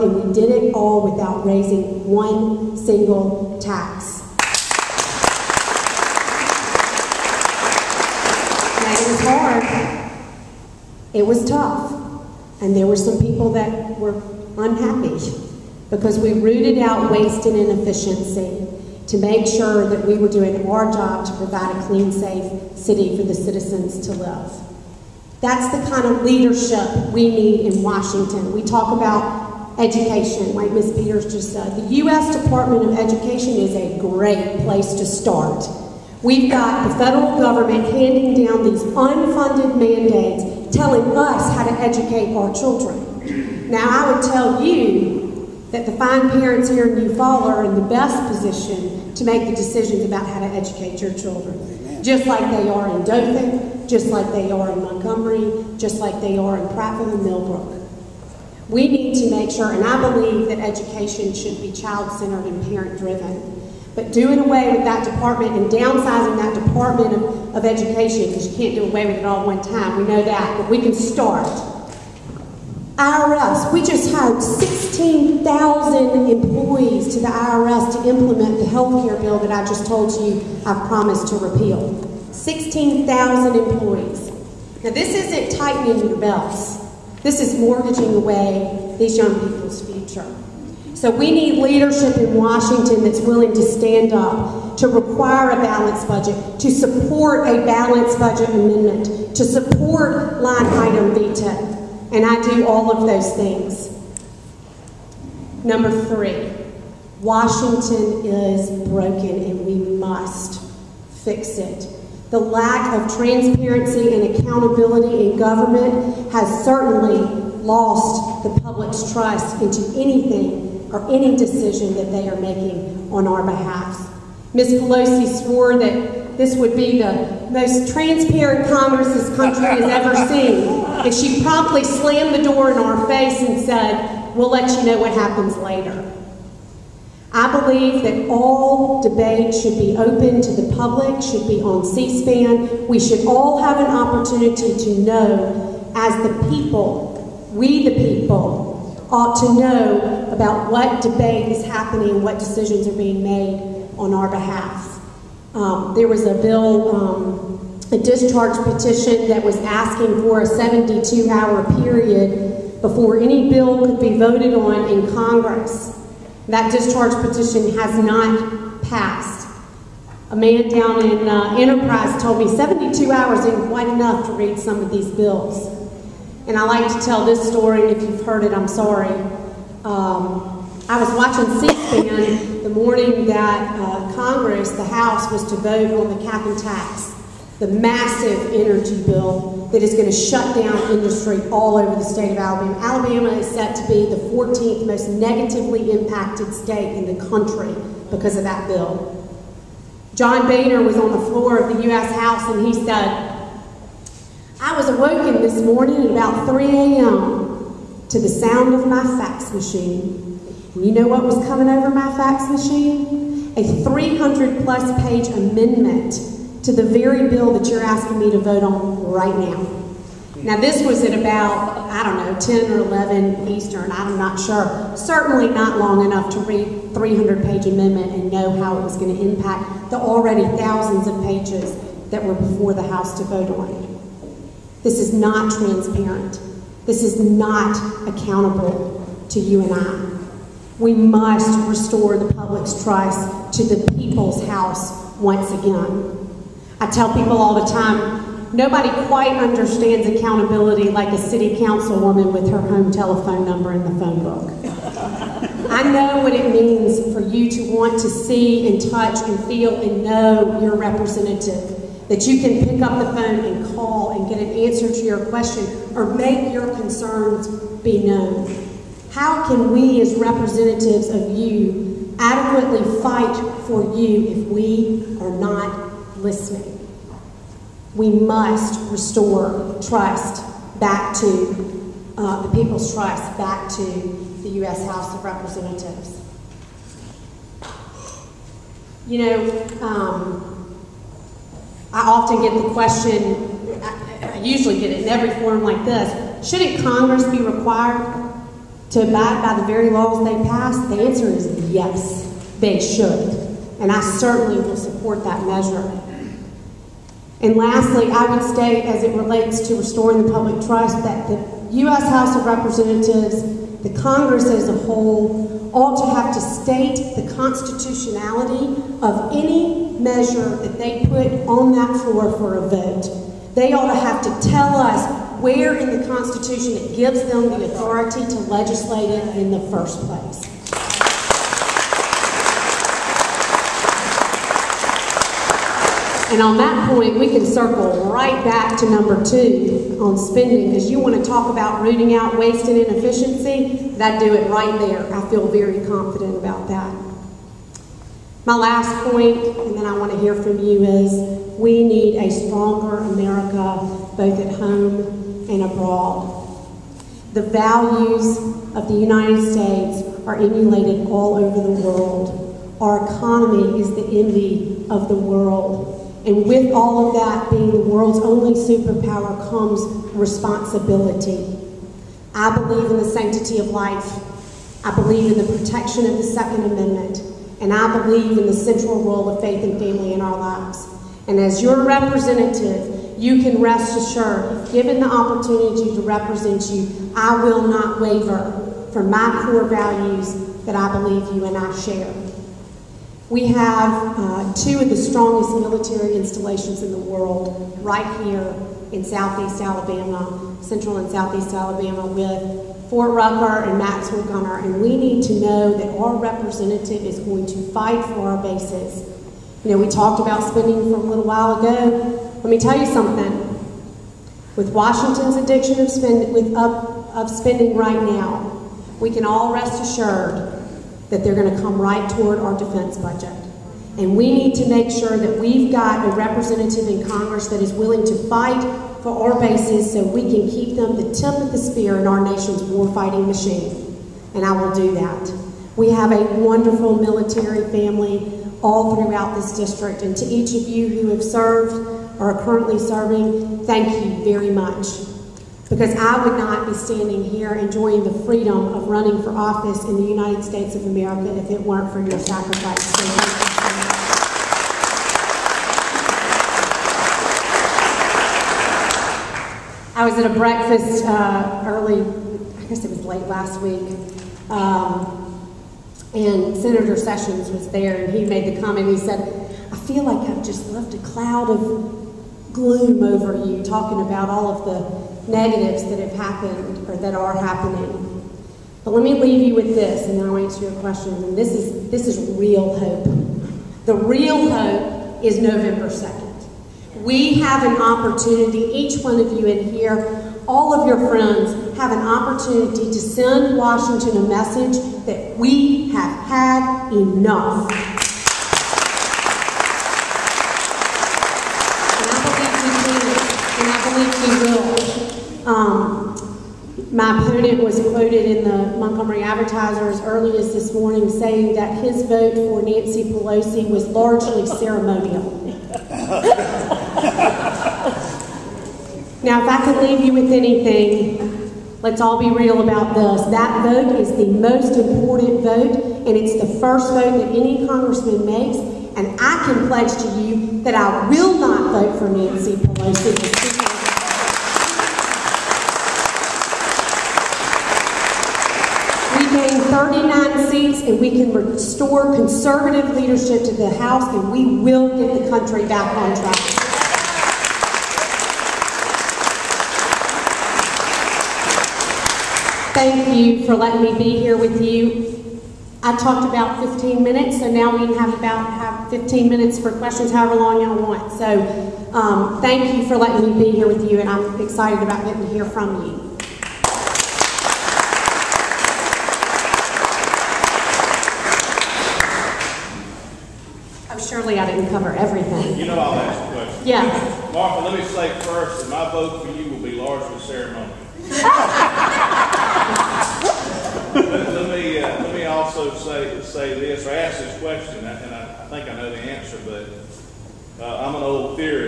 and we did it all without raising one single tax. Now, it was hard. It was tough. And there were some people that were unhappy because we rooted out waste and inefficiency to make sure that we were doing our job to provide a clean, safe city for the citizens to live. That's the kind of leadership we need in Washington. We talk about education, like Ms. Peters just said. The U.S. Department of Education is a great place to start. We've got the federal government handing down these unfunded mandates, telling us how to educate our children. Now, I would tell you that the fine parents here in Eufaula are in the best position to make the decisions about how to educate your children. Just like they are in Dothan, just like they are in Montgomery, just like they are in Prattville and Millbrook. We need to make sure, and I believe that education should be child-centered and parent-driven. But doing away with that department and downsizing that Department of Education, because you can't do away with it all at one time, we know that, but we can start. IRS, we just hired 16,000 employees to the IRS to implement the health care bill that I just told you I've promised to repeal. 16,000 employees. Now this isn't tightening your belts. This is mortgaging away these young people's future. So we need leadership in Washington that's willing to stand up, to require a balanced budget, to support a balanced budget amendment, to support line item veto. And I do all of those things. Number 3, Washington is broken and we must fix it. The lack of transparency and accountability in government has certainly lost the public's trust into anything or any decision that they are making on our behalf. Ms. Pelosi swore that this would be the most transparent Congress this country has ever seen. And she promptly slammed the door in our face and said, "We'll let you know what happens later." I believe that all debate should be open to the public, should be on C-SPAN. We should all have an opportunity to know, as the people, we the people, ought to know about what debate is happening and what decisions are being made on our behalf. There was a bill, a discharge petition that was asking for a 72-hour period before any bill could be voted on in Congress. That discharge petition has not passed. A man down in Enterprise told me 72 hours isn't quite enough to read some of these bills. And I like to tell this story, and if you've heard it, I'm sorry. I was watching C-SPAN the morning that Congress, the House, was to vote on the cap and tax, the massive energy bill that is going to shut down industry all over the state of Alabama. Alabama is set to be the 14th most negatively impacted state in the country because of that bill. John Boehner was on the floor of the U.S. House and he said, "I was awoken this morning at about 3 a.m. to the sound of my fax machine. And you know what was coming over my fax machine? A 300+ page amendment to the very bill that you're asking me to vote on right now." Now this was at about, I don't know, 10 or 11 Eastern, I'm not sure. Certainly not long enough to read 300-page amendment and know how it was going to impact the already thousands of pages that were before the House to vote on. This is not transparent. This is not accountable to you and I. We must restore the public's trust to the people's house once again. I tell people all the time, nobody quite understands accountability like a city councilwoman with her home telephone number in the phone book. I know what it means for you to want to see and touch and feel and know your representative, that you can pick up the phone and call and get an answer to your question or make your concerns be known. How can we as representatives of you adequately fight for you if we are not listening? We must restore trust back to the people's trust back to the U.S. House of Representatives. You know, I often get the question, I usually get it in every forum like this, shouldn't Congress be required to abide by the very laws they pass? The answer is yes, they should. And I certainly will support that measure. And lastly, I would state, as it relates to restoring the public trust, that the U.S. House of Representatives, the Congress as a whole, ought to have to state the constitutionality of any measure that they put on that floor for a vote. They ought to have to tell us where in the Constitution it gives them the authority to legislate it in the first place. And on that point, we can circle right back to number 2 on spending, because you want to talk about rooting out waste and inefficiency, that'd do it right there. I feel very confident about that. My last point, and then I want to hear from you, is we need a stronger America, both at home and abroad. The values of the United States are emulated all over the world. Our economy is the envy of the world. And with all of that, being the world's only superpower comes responsibility. I believe in the sanctity of life. I believe in the protection of the Second Amendment. And I believe in the central role of faith and family in our lives. And as your representative, you can rest assured, if given the opportunity to represent you, I will not waver from my core values that I believe you and I share. We have 2 of the strongest military installations in the world right here in Southeast Alabama, Central and Southeast Alabama, with Fort Rucker and Maxwell Gunter, and we need to know that our representative is going to fight for our bases. You know, we talked about spending for a little while ago. Let me tell you something. With Washington's addiction of spending right now, we can all rest assured that they're going to come right toward our defense budget. And we need to make sure that we've got a representative in Congress that is willing to fight for our bases so we can keep them the tip of the spear in our nation's war-fighting machine. And I will do that. We have a wonderful military family all throughout this district. And to each of you who have served or are currently serving, thank you very much. Because I would not be standing here enjoying the freedom of running for office in the United States of America if it weren't for your sacrifice. So I was at a breakfast early, I guess it was late last week, and Senator Sessions was there, and he made the comment, he said, I feel like I've just left a cloud of gloom over you, talking about all of the negatives that have happened or that are happening. But let me leave you with this, and then I'll answer your questions. And this is real hope. The real hope is November 2nd. We have an opportunity, each one of you in here, all of your friends have an opportunity to send Washington a message that we have had enough. And I believe we will. My opponent was quoted in the Montgomery Advertiser as early as this morning saying that his vote for Nancy Pelosi was largely ceremonial. Now, if I could leave you with anything, let's all be real about this. That vote is the most important vote, and it's the first vote that any congressman makes, and I can pledge to you that I will not vote for Nancy Pelosi. We gain 39 seats, and we can restore conservative leadership to the House, and we will get the country back on track. Thank you for letting me be here with you. I talked about 15 minutes, so now we can have 15 minutes for questions, however long y'all want. So thank you for letting me be here with you, and I'm excited about getting to hear from you. Oh, surely I didn't cover everything. You know I'll ask a question. Yeah. Martha, let me say first that my vote for you will be largely ceremonial. Let me also say this, or ask this question, and I think I know the answer, but I'm an old theorist.